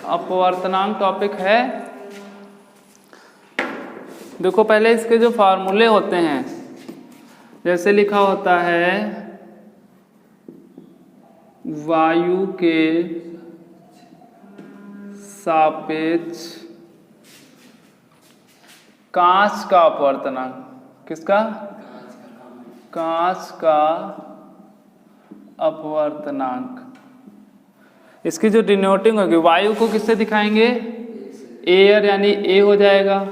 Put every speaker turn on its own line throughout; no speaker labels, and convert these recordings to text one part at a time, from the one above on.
अपवर्तनांक टॉपिक है। देखो पहले इसके जो फार्मूले होते हैं, जैसे लिखा होता है वायु के सापेक्ष कांच का अपवर्तनांक, किसका? कांच का अपवर्तनांक। इसकी जो डिनोटिंग होगी, वायु को किससे दिखाएंगे? एयर यानी ए हो जाएगा,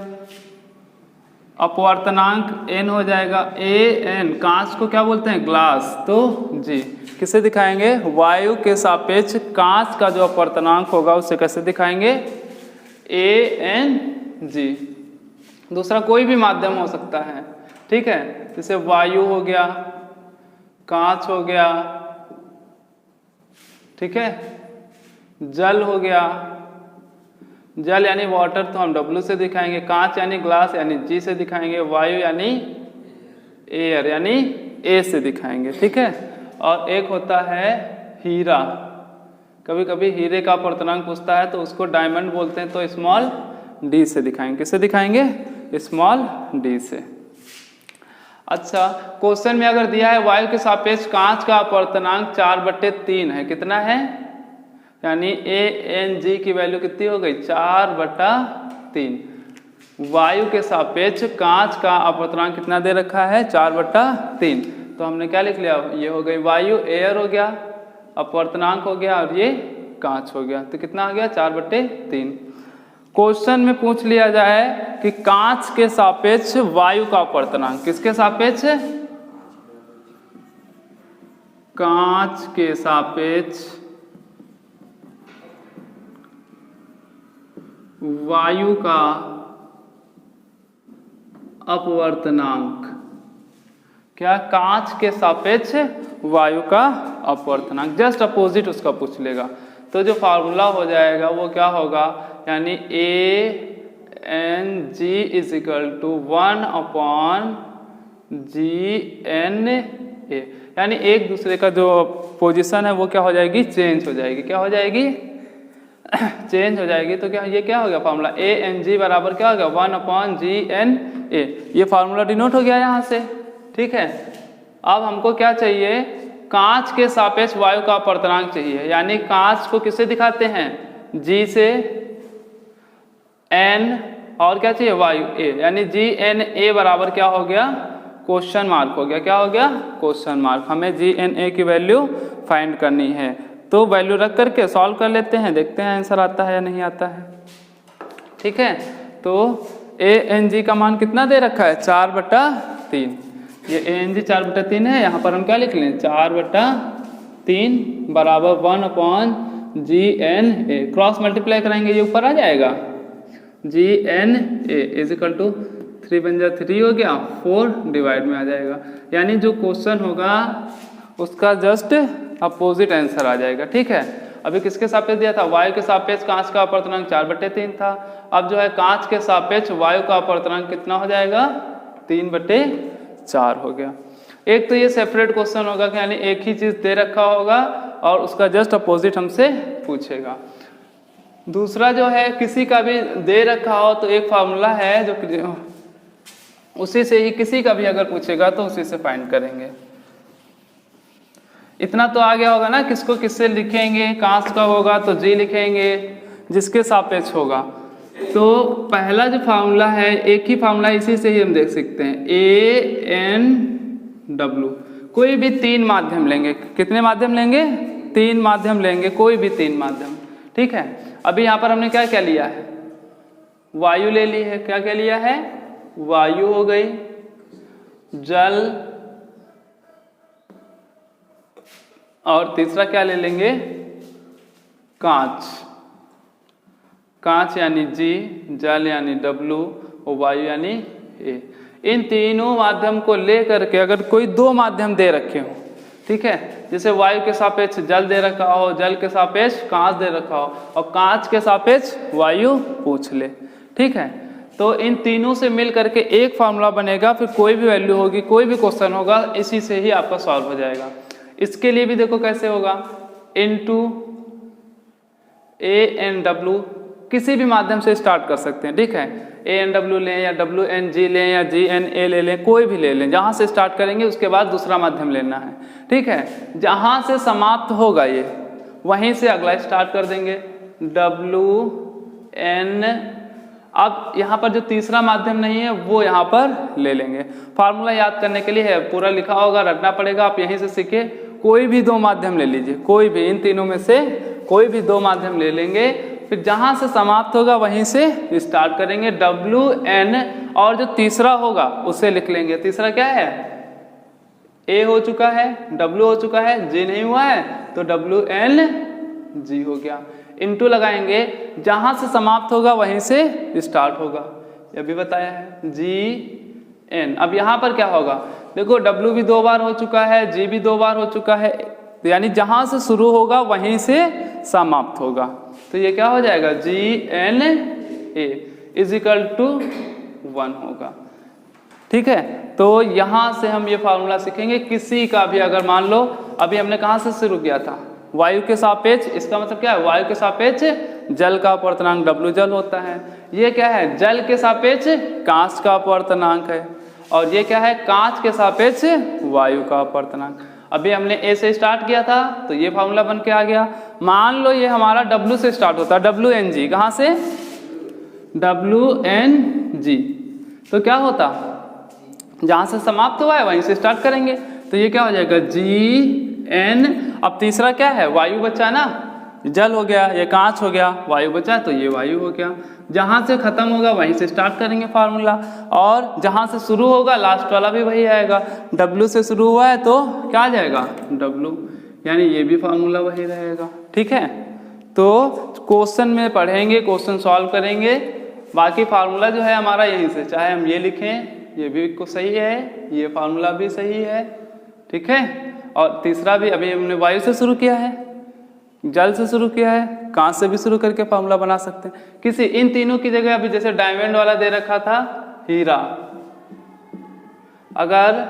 अपवर्तनांक एन हो जाएगा, ए एन। कांच को क्या बोलते हैं? ग्लास, तो जी। किससे दिखाएंगे? वायु के सापेक्ष कांच का जो अपवर्तनांक होगा उसे कैसे दिखाएंगे? A N G. दूसरा कोई भी माध्यम हो सकता है, ठीक है, जैसे वायु हो गया, कांच हो गया, ठीक है, जल हो गया। जल यानी वाटर तो हम W से दिखाएंगे, कांच यानी ग्लास यानी G से दिखाएंगे, वायु यानी एयर यानी A से दिखाएंगे, ठीक है। और एक होता है हीरा, कभी कभी हीरे का अपवर्तनांक पूछता है तो उसको डायमंड बोलते हैं, तो स्मॉल d से दिखाएंगे। किससे दिखाएंगे? स्मॉल d से। अच्छा, क्वेश्चन में अगर दिया है वायु के सापेक्ष कांच का अपवर्तनांक 4/3 है, कितना है? यानी ANG की वैल्यू कितनी हो गई? 4/3। वायु के सापेक्ष कांच का अपवर्तनांक कितना दे रखा है? 4/3। तो हमने क्या लिख लिया? ये हो गई वायु, एयर हो गया, अपवर्तनांक हो गया, और ये कांच हो गया। तो कितना आ गया? 4/3। क्वेश्चन में पूछ लिया जाए कि कांच के सापेक्ष वायु का अपवर्तनांक, किसके सापेक्ष? कांच के सापेक्ष वायु का अपवर्तनांक। क्या? कांच के सापेक्ष वायु का अपवर्तनांक, जस्ट अपोजिट उसका पूछ लेगा। तो जो फार्मूला हो जाएगा वो क्या होगा? यानी ANG = 1/GNA, यानी एक दूसरे का जो पोजीशन है वो क्या हो जाएगी? चेंज हो जाएगी। क्या हो जाएगी? चेंज हो जाएगी। तो क्या ये क्या हो गया फार्मूला? ANG बराबर क्या हो गया? 1/GNA। ये फार्मूला डिनोट हो गया यहाँ से, ठीक है। अब हमको क्या चाहिए? कांच के सापेक्ष वायु का अपवर्तनांक चाहिए, यानी कांच को किससे दिखाते हैं? G से, N और क्या चाहिए? वायु A, यानी GNA बराबर क्या हो गया? क्वेश्चन मार्क हो गया। क्या हो गया? Question mark. हमें GNA की वैल्यू फाइंड करनी है, तो वैल्यू रख करके सॉल्व कर लेते हैं, देखते हैं आंसर आता है या नहीं आता है, ठीक है। तो ANG का मान कितना दे रखा है? 4/3। ये ANG 4/3 है, यहाँ पर हम क्या लिख लें? 4/3 बराबर 1/GNA। क्रॉस मल्टीप्लाई कराएंगे, ये ऊपर आ जाएगा। GNA = 3 बन जा 3 हो गया, 4 डिवाइड में आ जाएगा, यानी जो क्वेश्चन होगा उसका जस्ट अपोजिट आंसर आ जाएगा, ठीक है। अभी किसके सापेक्ष दिया था? वायु के सापेक्ष कांच का अपवर्तनांक 4/3 था। अब जो है कांच के सापेक्ष वायु का अपवर्तनांक कितना हो जाएगा? 3/4 हो गया। एक तो ये सेपरेट क्वेश्चन होगा कि यानी एक ही चीज दे रखा होगा और उसका जस्ट अपोजिट हमसे पूछेगा। दूसरा जो है किसी का भी दे रखा हो तो एक फार्मूला है जो उसी से ही, किसी का भी अगर पूछेगा तो उसी से फाइंड करेंगे। इतना तो आ गया होगा ना, किसको किससे लिखेंगे? कांच का होगा तो G लिखेंगे, जिसके सापेक्ष होगा। तो पहला जो फार्मूला है, एक ही फार्मूला, इसी से ही हम देख सकते हैं, ANW। कोई भी 3 माध्यम लेंगे। कितने माध्यम लेंगे? 3 माध्यम लेंगे, कोई भी 3 माध्यम, ठीक है। अभी यहाँ पर हमने क्या क्या लिया है? वायु ले ली है। क्या क्या लिया है? वायु हो गई, जल, और तीसरा क्या ले लेंगे? कांच। कांच यानी G, जल यानी W और वायु यानी A। इन तीनों माध्यम को लेकर के अगर कोई 2 माध्यम दे रखे हो, ठीक है, जैसे वायु के सापेक्ष जल दे रखा हो, जल के सापेक्ष कांच दे रखा हो, और कांच के सापेक्ष वायु पूछ ले, ठीक है, तो इन तीनों से मिल करके एक फार्मूला बनेगा। फिर कोई भी वैल्यू होगी, कोई भी क्वेश्चन होगा, इसी से ही आपका सॉल्व हो जाएगा। इसके लिए भी देखो कैसे होगा, इनटू ANW किसी भी माध्यम से स्टार्ट कर सकते हैं, ठीक है। ANW लें या WNG लें या GNA ले लें, कोई भी ले लें, जहाँ से स्टार्ट करेंगे उसके बाद दूसरा माध्यम लेना है, ठीक है। जहाँ से समाप्त होगा ये वहीं से अगला स्टार्ट कर देंगे WN। अब यहाँ पर जो तीसरा माध्यम नहीं है वो यहाँ पर ले लेंगे। फार्मूला याद करने के लिए है, पूरा लिखा होगा, रटना पड़ेगा, आप यहीं से सीखे। कोई भी दो माध्यम ले लीजिए, कोई भी, इन तीनों में से कोई भी दो माध्यम ले लेंगे, फिर जहाँ से समाप्त होगा वहीं से स्टार्ट करेंगे WN, और जो तीसरा होगा उसे लिख लेंगे। तीसरा क्या है? A हो चुका है, W हो चुका है, G नहीं हुआ है तो WNG हो गया। इनटू लगाएंगे, जहां से समाप्त होगा वहीं से स्टार्ट होगा, ये भी बताया है, GN। अब यहां पर क्या होगा? देखो W भी 2 बार हो चुका है, G भी 2 बार हो चुका है, यानी जहां से शुरू होगा वहीं से समाप्त होगा, तो ये क्या हो जाएगा? GNA इज इक्वल टू 1 होगा, ठीक है। तो यहां से हम ये फार्मूला सीखेंगे। किसी का भी अगर मान लो अभी हमने कहां से शुरू किया था? वायु के सापेक्ष, इसका मतलब क्या है? वायु के सापेक्ष जल का अपवर्तनांक W जल होता है। ये क्या है? जल के सापेक्ष कांच का अपवर्तनांक है, और ये क्या है? कांच के सापेक्ष वायु का अपवर्तनांक। अभी हमने A से स्टार्ट किया था तो ये फार्मूला बन के आ गया। मान लो ये हमारा W से स्टार्ट होता है, WNG, कहाँ से? WNG, तो क्या होता? जहां से समाप्त हुआ है वहीं से स्टार्ट करेंगे, तो ये क्या हो जाएगा? GN। अब तीसरा क्या है? वायु बचा ना, जल हो गया, ये कांच हो गया, वायु बचा तो ये वायु हो गया। जहां से खत्म होगा वहीं से स्टार्ट करेंगे फार्मूला, और जहां से शुरू होगा लास्ट वाला भी वही आएगा। W से शुरू हुआ है तो क्या आ जाएगा? W, यानी ये भी फार्मूला वही रहेगा, ठीक है। तो क्वेश्चन में पढ़ेंगे, क्वेश्चन सॉल्व करेंगे, बाकी फार्मूला जो है हमारा यहीं से, चाहे हम ये लिखें ये भी को सही है, ये फार्मूला भी सही है, ठीक है। और तीसरा भी, अभी हमने वायु से शुरू किया है, जल से शुरू किया है, कांच से भी शुरू करके फार्मूला बना सकते हैं। किसी इन तीनों की जगह अभी जैसे डायमंड वाला दे रखा था हीरा, अगर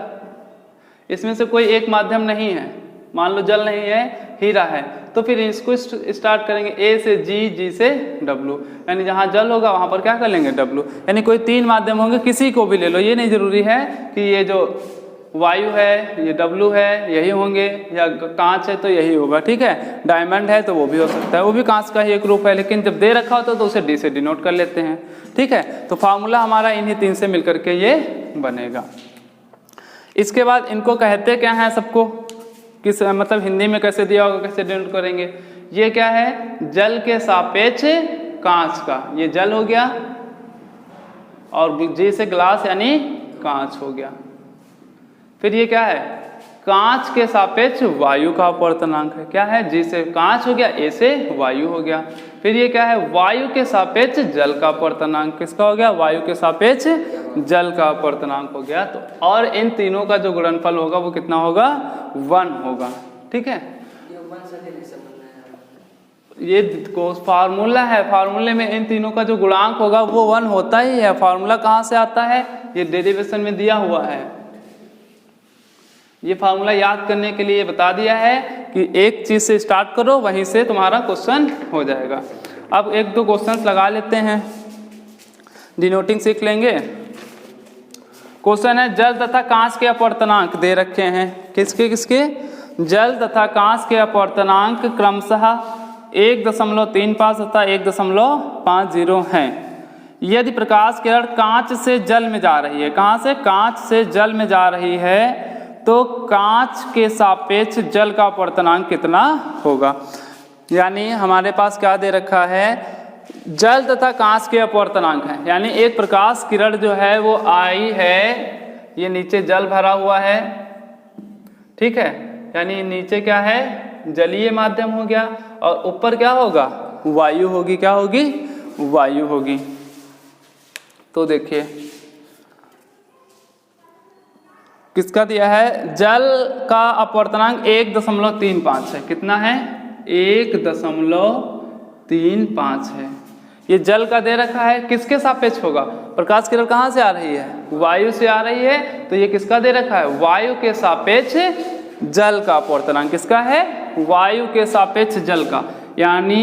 इसमें से कोई एक माध्यम नहीं है, मान लो जल नहीं है, हीरा है, तो फिर इसको स्टार्ट करेंगे A से G, G से W, यानी जहाँ जल होगा वहाँ पर क्या कर लेंगे? W। यानी कोई 3 माध्यम होंगे, किसी को भी ले लो, ये नहीं जरूरी है कि ये जो वायु है ये W है यही होंगे, या कांच है तो यही होगा, ठीक है। डायमंड है तो वो भी हो सकता है, वो भी कांच का ही एक रूप है, लेकिन जब दे रखा होता तो उसे D से डिनोट कर लेते हैं, ठीक है। तो फार्मूला हमारा इन्हीं 3 से मिलकर के ये बनेगा। इसके बाद इनको कहते क्या है सबको, किस मतलब हिंदी में कैसे दिया होगा, कैसे डिनोट करेंगे? ये क्या है? जल के सापेक्ष कांच का, ये जल हो गया, और G से ग्लास यानी कांच हो गया। फिर ये क्या है? कांच के सापेक्ष वायु का अपवर्तनांक है, क्या है? G से कांच हो गया, A से वायु हो गया। फिर ये क्या है? वायु के सापेक्ष जल का अपवर्तनांक, किसका हो गया? वायु के सापेक्ष जल का अपवर्तनांक हो गया। तो और इन तीनों का जो गुणनफल होगा वो कितना होगा? 1 होगा, ठीक है। ये फार्मूला है, फार्मूले में इन तीनों का जो गुणांक होगा वो 1 होता ही है। फार्मूला कहाँ से आता है? ये डेरिवेशन में दिया हुआ है। ये फार्मूला याद करने के लिए बता दिया है कि एक चीज से स्टार्ट करो, वहीं से तुम्हारा क्वेश्चन हो जाएगा। अब 1-2 क्वेश्चंस लगा लेते हैं, डिनोटिंग सीख लेंगे। क्वेश्चन है, जल तथा कांच के अपवर्तनांक दे रखे हैं, किसके किसके? जल तथा कांच के अपवर्तनांक क्रमशः 1.35 तथा 1.50 हैं। यदि प्रकाश किरण कांच से जल में जा रही है, कहाँ से? कांच से जल में जा रही है, तो कांच के सापेक्ष जल का अपवर्तनांक कितना होगा? यानी हमारे पास क्या दे रखा है? जल तथा कांच के अपवर्तनांक है, यानी एक प्रकाश किरण जो है वो आई है, ये नीचे जल भरा हुआ है, ठीक है, यानी नीचे क्या है? जलीय माध्यम हो गया, और ऊपर क्या होगा? वायु होगी, क्या होगी? वायु होगी। तो देखिए किसका दिया है? जल का अपवर्तनांक 1.35 है, कितना है? 1.35 है। ये जल का दे रखा है, किसके सापेक्ष होगा? प्रकाश किरण कहाँ से आ रही है? वायु से आ रही है, तो ये किसका दे रखा है? वायु के सापेक्ष जल का अपवर्तनांक, किसका है? वायु के सापेक्ष जल का। यानी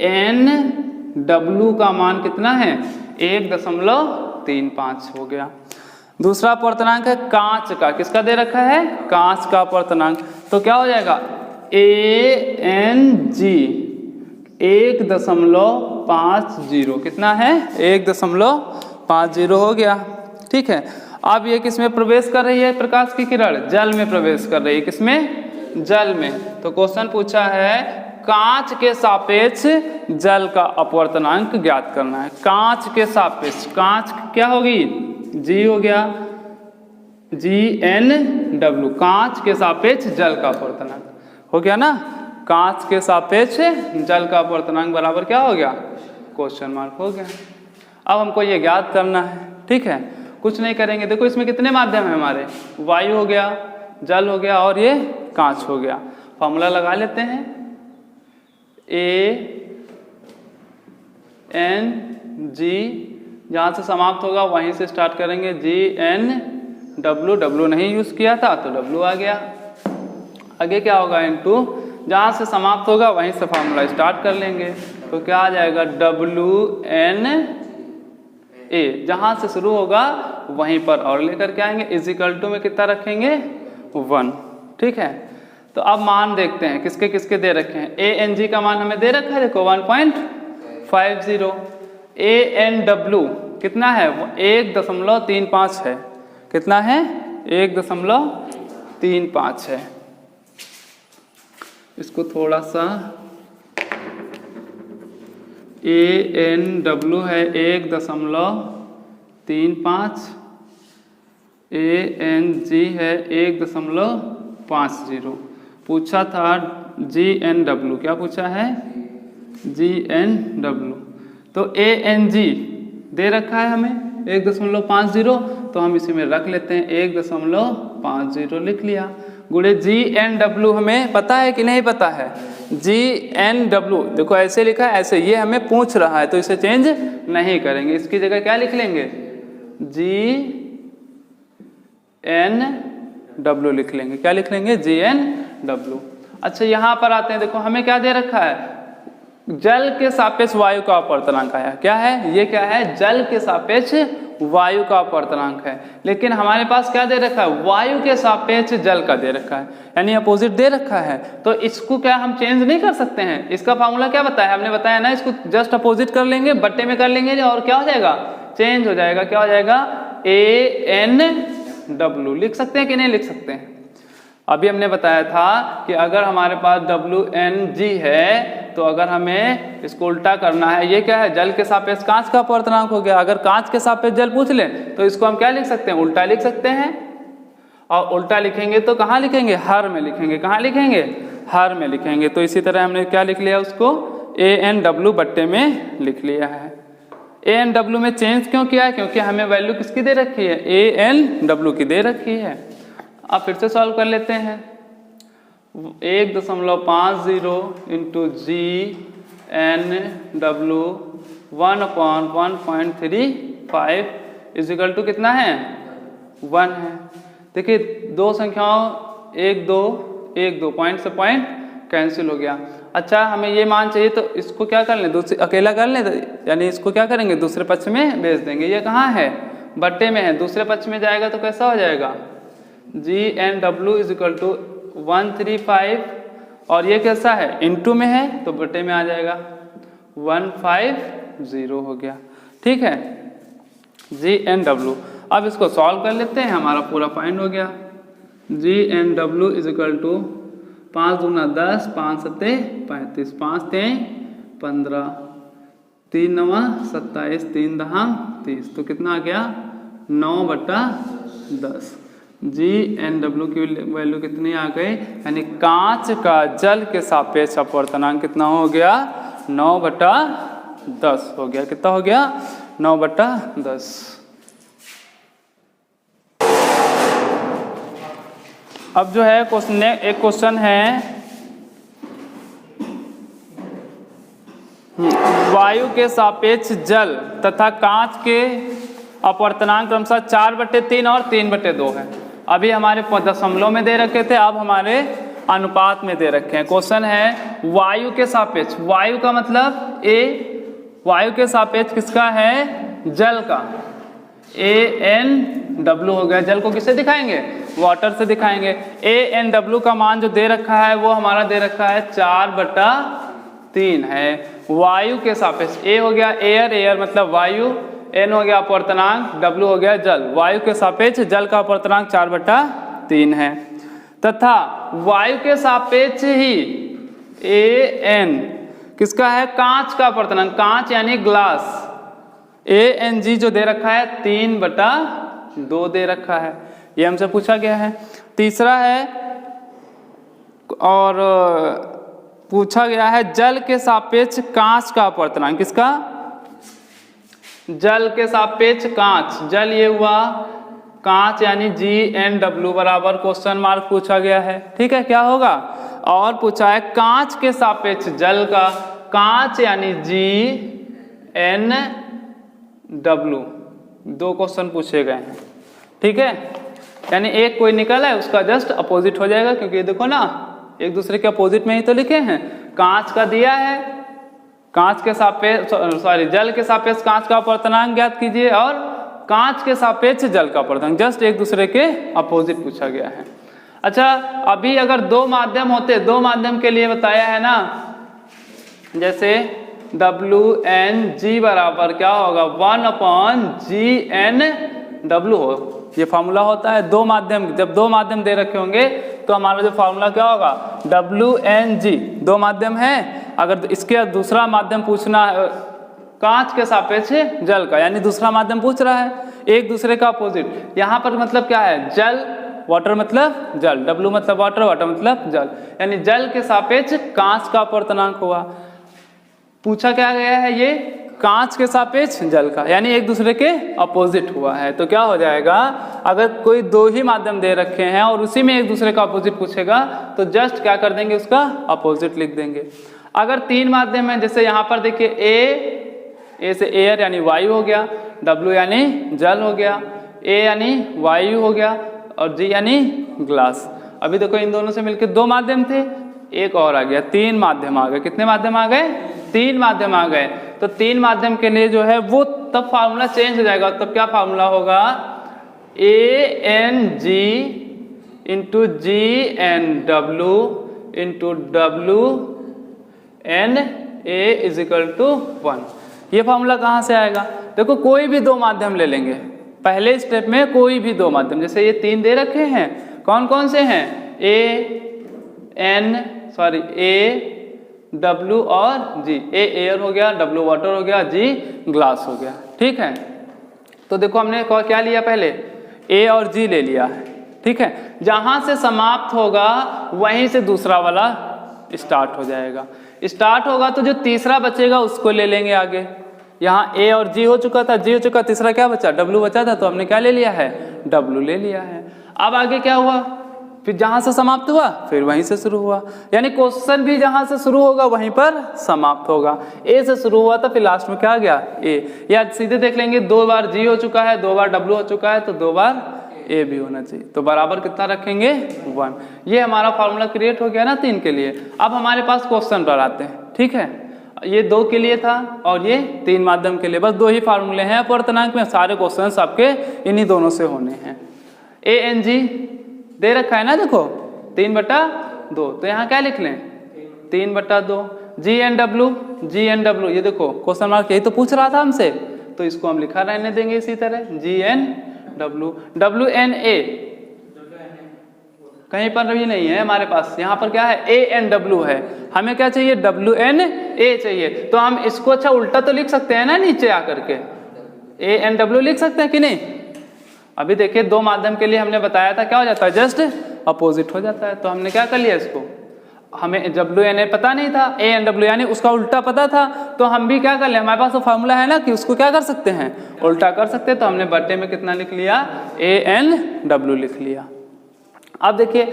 AnW का मान कितना है 1.35 हो गया। दूसरा अपवर्तनांक है कांच का, किसका दे रखा है कांच का अपवर्तनांक, तो क्या हो जाएगा Ang 1.50 कितना है 1.50 हो गया। ठीक है, अब ये किसमें प्रवेश कर रही है प्रकाश की किरण, जल में प्रवेश कर रही है, किसमें जल में। तो क्वेश्चन पूछा है कांच के सापेक्ष जल का अपवर्तनांक ज्ञात करना है। कांच के सापेक्ष, कांच क्या होगी G हो गया GnW, कांच के सापेक्ष जल का अपवर्तनांक हो गया ना, कांच के सापेक्ष जल का अपवर्तनांक बराबर क्या हो गया क्वेश्चन मार्क हो गया। अब हमको ये ज्ञात करना है। ठीक है, कुछ नहीं करेंगे, देखो इसमें कितने माध्यम है हमारे, वायु हो गया, जल हो गया और ये कांच हो गया। फॉर्मूला लगा लेते हैं Ang, जहाँ से समाप्त होगा वहीं से स्टार्ट करेंगे, GnW, W नहीं यूज किया था तो W आ गया। आगे क्या होगा इनटू, जहाँ से समाप्त होगा वहीं से फॉर्मूला स्टार्ट कर लेंगे, तो क्या आ जाएगा WnA, जहाँ से शुरू होगा वहीं पर और लेकर के आएंगे, इजिकल टू में कितना रखेंगे 1। ठीक है, तो अब मान देखते हैं किसके किसके दे रखे हैं। Ang का मान हमें दे रखा है देखो 1.50, Anw कितना है 1.35 है, कितना है 1.35 है। इसको थोड़ा सा Anw है 1.35, Ang है 1.50। पूछा था GnW, क्या पूछा है GnW, तो Ang दे रखा है हमें 1.50, तो हम इसी में रख लेते हैं 1.50 लिख लिया। गुणे GnW हमें पता है कि नहीं पता है, GnW देखो ऐसे लिखा है, ऐसे ये हमें पूछ रहा है तो इसे चेंज नहीं करेंगे, इसकी जगह क्या लिख लेंगे GnW लिख लेंगे, क्या लिख लेंगे GnW। अच्छा यहाँ पर आते हैं, देखो हमें क्या दे रखा है, जल के सापेक्ष वायु का अपवर्तनांक आया, क्या है ये, क्या है जल के सापेक्ष वायु का अपवर्तनांक है, लेकिन हमारे पास क्या दे रखा है वायु के सापेक्ष जल का दे रखा है, यानी अपोजिट दे रखा है, तो इसको क्या हम चेंज नहीं कर सकते हैं। इसका फार्मूला क्या बताया हमने, बताया ना, इसको जस्ट अपोजिट कर लेंगे, बट्टे में कर लेंगे और क्या हो जाएगा चेंज हो जाएगा, क्या हो जाएगा Anw। लिख सकते हैं कि नहीं लिख सकते हैं। अभी हमने बताया था कि अगर हमारे पास Wng है तो अगर हमें इसको उल्टा करना है, ये क्या है जल के सापेक्ष कांच का अपवर्तनांक हो गया, अगर कांच के सापेक्ष जल पूछ ले तो इसको हम क्या लिख सकते हैं उल्टा लिख सकते हैं, और उल्टा लिखेंगे तो कहाँ लिखेंगे हर में लिखेंगे, कहाँ लिखेंगे हर में लिखेंगे। तो इसी तरह हमने क्या लिख लिया उसको Anw बट्टे में लिख लिया है। Anw में चेंज क्यों किया है, क्योंकि हमें वैल्यू किसकी दे रखी है Anw की दे रखी है। अब फिर से सॉल्व कर लेते हैं, 1.50 इंटू GnW 1/1.35 इजिकल टू कितना है 1 है। देखिए दो संख्याओं 1 2 पॉइंट से पॉइंट कैंसिल हो गया। अच्छा हमें ये मान चाहिए तो इसको क्या कर लें, दूसरे अकेला कर लें, यानी इसको क्या करेंगे दूसरे पक्ष में भेज देंगे। ये कहाँ है बट्टे में है, दूसरे पक्ष में जाएगा तो कैसा हो जाएगा GnW इजिकल टू 135, और ये कैसा है इनटू में है तो बटे में आ जाएगा 150 हो गया। ठीक है GnW। अब इसको सॉल्व कर लेते हैं, हमारा पूरा फाइंड हो गया। GnW इजिकल टू 5 दूना 10, 5 सत्ते 35, 5 3 15, 3 9 27, 3 10 30, तो कितना आ गया 9/10। GnW की वैल्यू कितनी आ गई, यानी कांच का जल के सापेक्ष अपवर्तनांक कितना हो गया 9/10 हो गया। कितना हो गया 9/10। अब जो है क्वेश्चन, एक क्वेश्चन है वायु के सापेक्ष जल तथा कांच के अपवर्तनांक क्रमशः 4/3 और 3/2 है। अभी हमारे दशमलव में दे रखे थे, अब हमारे अनुपात में दे रखे हैं। क्वेश्चन है वायु के सापेक्ष, वायु का मतलब ए, वायु के सापेक्ष किसका है, जल का, ANW हो गया। जल को किससे दिखाएंगे, वाटर से दिखाएंगे। ANW का मान जो दे रखा है वो हमारा दे रखा है 4/3 है वायु के सापेक्ष। A हो गया एयर, एयर मतलब वायु, N हो गया अपवर्तनांक, W हो गया जल। वायु के सापेक्ष जल का अपवर्तनांक 4/3 है तथा वायु के सापेक्ष ही AN किसका है, कांच का अपवर्तनांक, कांच यानी ग्लास, ANG जो दे रखा है 3/2 दे रखा है। ये हमसे पूछा गया है। तीसरा है और पूछा गया है जल के सापेक्ष कांच का अपवर्तनांक, किसका, जल के सापेक्ष कांच, जल ये हुआ कांच यानी GNW बराबर क्वेश्चन मार्क पूछा गया है। ठीक है, क्या होगा, और पूछा है कांच के सापेक्ष जल का, कांच यानी GNW, 2 क्वेश्चन पूछे गए हैं। ठीक है, यानी एक कोई निकला है उसका जस्ट अपोजिट हो जाएगा, क्योंकि देखो ना एक दूसरे के अपोजिट में ही तो लिखे हैं। कांच का दिया है, कांच के सापेक्ष जल के सापेक्ष कांच का अपवर्तनांक ज्ञात कीजिए, और कांच के सापेक्ष जल का अपवर्तनांक, जस्ट एक दूसरे के अपोजिट पूछा गया है। अच्छा, अभी अगर 2 माध्यम होते, 2 माध्यम के लिए बताया है ना, जैसे WNG बराबर क्या होगा, 1/GNW हो, ये फॉर्मूला होता है। 2 माध्यम, जब 2 माध्यम दे रखे होंगे तो हमारा जो फॉर्मूला क्या होगा, WNG, 2 माध्यम है, अगर इसके दूसरा माध्यम पूछना है कांच के सापेक्ष जल का, यानी दूसरा माध्यम पूछ रहा है, एक दूसरे का अपोजिट। यहाँ पर मतलब क्या है, जल, वाटर मतलब जल, W मतलब वाटर, वाटर मतलब जल, यानी जल के सापेक्ष कांच का अपवर्तनांक हुआ। पूछा क्या गया है, ये कांच के सापेक्ष जल का, यानी एक दूसरे के अपोजिट हुआ है। तो क्या हो जाएगा, अगर कोई 2 ही माध्यम दे रखे हैं और उसी में एक दूसरे का अपोजिट पूछेगा तो जस्ट क्या कर देंगे, उसका अपोजिट लिख देंगे। अगर 3 माध्यम है, जैसे यहाँ पर देखिए A से एयर यानी वायु हो गया, W यानी जल हो गया, A यानी वायु हो गया, और G यानी ग्लास। अभी देखो इन दोनों से मिलकर 2 माध्यम थे, एक और आ गया, 3 माध्यम आ गए। कितने माध्यम आ गए, 3 माध्यम आ गए। तो 3 माध्यम के लिए जो है वो तब फार्मूला चेंज हो जाएगा। तब क्या फार्मूला होगा, ANG into GNW into WNA is equal to 1। ये फार्मूला कहाँ से आएगा, देखो कोई भी 2 माध्यम ले लेंगे, पहले स्टेप में कोई भी 2 माध्यम, जैसे ये 3 दे रखे हैं, कौन कौन से हैं, AW और G। A एयर हो गया, W वाटर हो गया, G ग्लास हो गया। ठीक है, तो देखो हमने क्या लिया, पहले A और G ले लिया है। ठीक है, जहां से समाप्त होगा वहीं से दूसरा वाला स्टार्ट हो जाएगा। स्टार्ट होगा तो जो तीसरा बचेगा उसको ले लेंगे आगे। यहाँ A और G हो चुका था, G हो चुका, तीसरा क्या बचा, W बचा था, तो हमने क्या ले लिया है, W ले लिया है। अब आगे क्या हुआ, फिर जहां से समाप्त हुआ फिर वहीं से शुरू हुआ, यानी क्वेश्चन भी जहां से शुरू होगा वहीं पर समाप्त होगा। A से शुरू हुआ था, फिर लास्ट में क्या आ गया, A। या सीधे देख लेंगे, 2 बार G हो चुका है, 2 बार W हो चुका है, तो 2 बार A भी होना चाहिए। तो बराबर कितना रखेंगे, 1। ये हमारा फॉर्मूला क्रिएट हो गया ना 3 के लिए। अब हमारे पास क्वेश्चन पर आते हैं। ठीक है, ये 2 के लिए था और ये 3 माध्यम के लिए, बस 2 ही फार्मूले हैं अपवर्तनांक में। सारे क्वेश्चन आपके इन्हीं दोनों से होने हैं। ANG दे रखा है ना, देखो 3/2, तो यहाँ क्या लिख लें, 3/2। GNW, ये देखो क्वेश्चन मार्क यही तो पूछ रहा था हमसे, तो इसको हम लिखा रहने देंगे इसी तरह, GNW। WNA कहीं पर भी नहीं है हमारे पास, यहाँ पर क्या है, ANW है। हमें क्या चाहिए, WNA चाहिए, तो हम इसको अच्छा उल्टा तो लिख सकते हैं ना, नीचे आकर के ANW लिख सकते हैं कि नहीं। अभी देखिए 2 माध्यम के लिए हमने बताया था, क्या हो जाता है, जस्ट अपोजिट हो जाता है। तो हमने क्या कर लिया, इसको हमें WNA पता नहीं था, ANW यानी उसका उल्टा पता था, तो हम भी क्या कर ले, हमारे पास तो फार्मूला है ना कि उसको क्या कर सकते हैं, उल्टा कर सकते हैं। तो हमने बट्टे में कितना लिख लिया, ANW लिख लिया। अब देखिए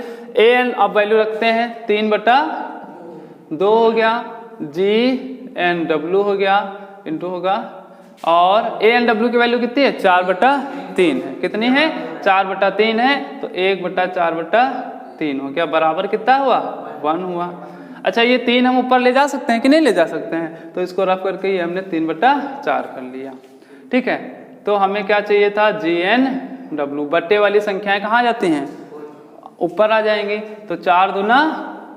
AN अब वैल्यू रखते हैं, 3/2 हो गया, GNW हो गया, इंटू होगा, और ANW की वैल्यू कितनी है, 4/3 है। कितनी है, 4/3 है, तो 1/4/3 3 हो गया, बराबर कितना हुआ 1 हुआ। अच्छा ये 3 हम ऊपर ले जा सकते हैं कि नहीं ले जा सकते हैं, तो इसको रफ करके ये हमने 3/4 कर लिया। ठीक है, तो हमें क्या चाहिए था GNW, बट्टे वाली संख्याएं कहाँ जाती हैं ऊपर आ जाएंगी, तो 4 दूना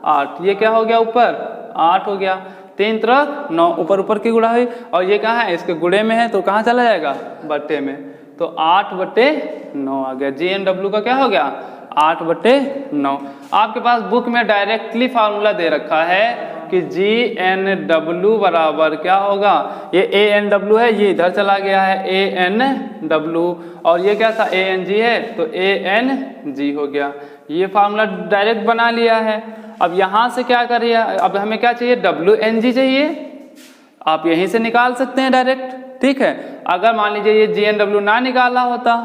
8, ये क्या हो गया ऊपर 8 हो गया, 3 तरफ 9, ऊपर ऊपर की गुणा हुई, और ये कहाँ है इसके गुणे में है तो कहाँ चला जाएगा बट्टे में, तो 8/9 आ गया। GNW का क्या हो गया 8/9। आपके पास बुक में डायरेक्टली फार्मूला दे रखा है कि GNW बराबर क्या होगा, ये ANW है, ये इधर चला गया है ANW, और ये क्या था ANG है तो ANG हो गया। ये फार्मूला डायरेक्ट बना लिया है। अब यहाँ से क्या करिए, अब हमें क्या चाहिए WNG चाहिए, आप यहीं से निकाल सकते हैं डायरेक्ट। ठीक है, अगर मान लीजिए ये GNW ना निकाला होता,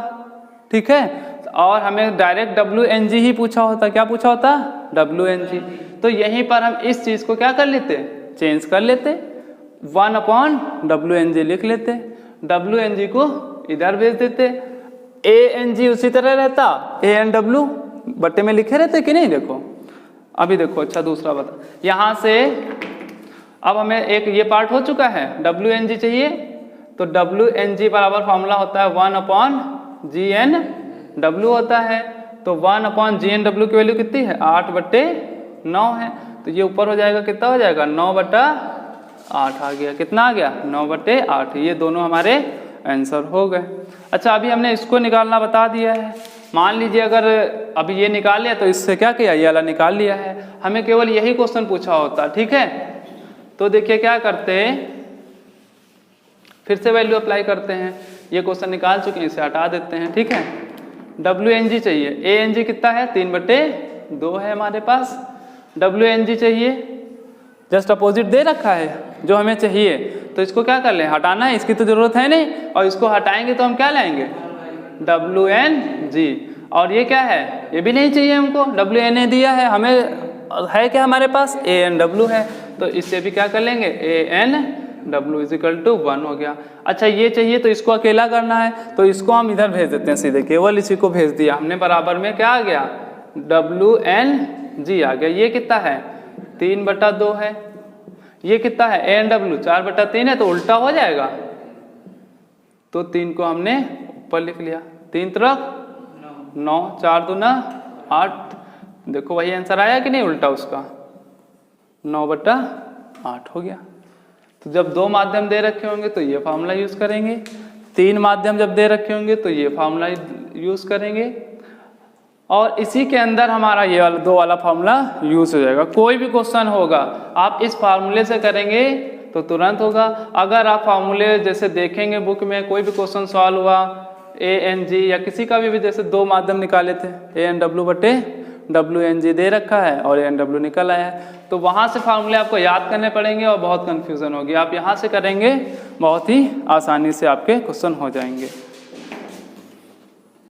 ठीक है, और हमें डायरेक्ट WNG ही पूछा होता, क्या पूछा होता WNG, तो यहीं पर हम इस चीज को क्या कर लेते चेंज कर लेते, 1/WNG लिख लेते, WNG को इधर भेज देते, ANG उसी तरह रहता, ANW बट्टे में लिखे रहते कि नहीं। देखो अभी देखो, अच्छा दूसरा बता, यहाँ से अब हमें एक ये पार्ट हो चुका है, WNG चाहिए, तो WNG बराबर फॉर्मूला होता है 1/GNW होता है, तो 1/GNW की वैल्यू कितनी है 8/9 है, तो ये ऊपर हो जाएगा कितना हो जाएगा 9/8 आ गया, कितना आ गया 9/8, ये दोनों हमारे आंसर हो गए। अच्छा अभी हमने इसको निकालना बता दिया है, मान लीजिए अगर अभी ये निकाल लिया तो इससे क्या किया ये वाला निकाल लिया है, हमें केवल यही क्वेश्चन पूछा होता। ठीक है, तो देखिए क्या करते हैं, फिर से वैल्यू अप्लाई करते हैं, ये क्वेश्चन निकाल चुके हैं, इसे हटा देते हैं। ठीक है, WNG चाहिए, ANG कितना है 3/2 है हमारे पास, WNG चाहिए, जस्ट अपोजिट दे रखा है जो हमें चाहिए, तो इसको क्या कर लें हटाना है, इसकी तो जरूरत है नहीं, और इसको हटाएंगे तो हम क्या लेंगे WNG, और ये क्या है ये भी नहीं चाहिए हमको, WNA दिया है, हमें है क्या हमारे पास ANW है, तो इससे भी क्या कर लेंगे ANW = 1 हो गया। अच्छा ये चाहिए तो इसको अकेला करना है, तो इसको हम इधर भेज देते हैं सीधे, केवल इसी को भेज दिया हमने, बराबर में क्या आ गया WNG आ गया। ये कितना है 3/2 है, ये कितना है ANW 4/3 है, तो उल्टा हो जाएगा, तो 3 को हमने ऊपर लिख लिया, 3 तरफ 9, 4 दूना 8, देखो वही आंसर आया कि नहीं उल्टा उसका 9/8 हो गया। तो जब 2 माध्यम दे रखे होंगे तो ये फार्मूला यूज करेंगे, 3 माध्यम जब दे रखे होंगे तो ये फार्मूला यूज करेंगे, और इसी के अंदर हमारा ये वाला 2 वाला फार्मूला यूज हो जाएगा। कोई भी क्वेश्चन होगा आप इस फार्मूले से करेंगे तो तुरंत होगा। अगर आप फार्मूले जैसे देखेंगे बुक में, कोई भी क्वेश्चन सॉल्व हुआ ANG या किसी का भी जैसे 2 माध्यम निकाले थे, ANW/WNG दे रखा है और ANW निकल आया है, तो वहाँ से फार्मूले आपको याद करने पड़ेंगे और बहुत कन्फ्यूजन होगी। आप यहाँ से करेंगे बहुत ही आसानी से आपके क्वेश्चन हो जाएंगे।